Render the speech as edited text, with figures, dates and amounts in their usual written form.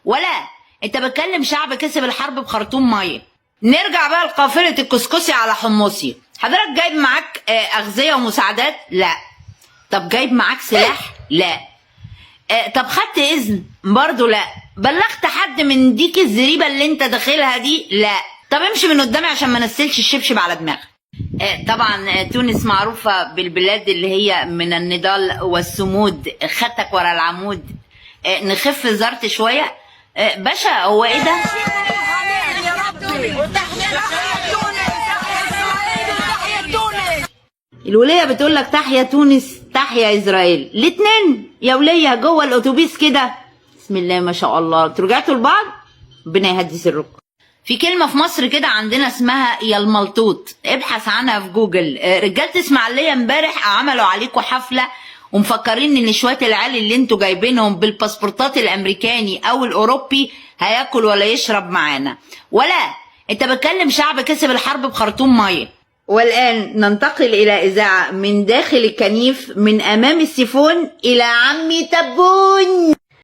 ولا انت بتكلم شعب كسب الحرب بخرطوم ميه. نرجع بقى لقافله الكسكسي على حمصي. حضرتك جايب معاك اغذيه ومساعدات؟ لا. طب جايب معاك سلاح؟ لا. طب خدت اذن؟ برضه لا. بلغت حد من ديك الزريبه اللي انت داخلها دي؟ لا. طب امشي من قدامي عشان ما نسلش الشبشب على دماغك. طبعا تونس معروفه بالبلاد اللي هي من النضال والصمود، خدتك ورا العمود. نخف زرت شويه. باشا هو ايه ده؟ الولية بتقول لك تحيا تونس تحيا اسرائيل، الاتنين يا ولية جوه الاتوبيس كده. بسم الله ما شاء الله، انتوا رجعتوا لبعض؟ ربنا يهدي سركم. في كلمة في مصر كده عندنا اسمها يا الملطوط، ابحث عنها في جوجل. رجالة اسماعيلية امبارح عملوا عليكم حفلة ومفكرين ان شوية العيال اللي انتوا جايبينهم بالباسبورتات الامريكاني او الاوروبي هياكل ولا يشرب معانا. ولا انت بتكلم شعب كسب الحرب بخرطوم ميه. والآن ننتقل إلى إذاعة من داخل الكنيف من أمام السيفون إلى عمي تبون.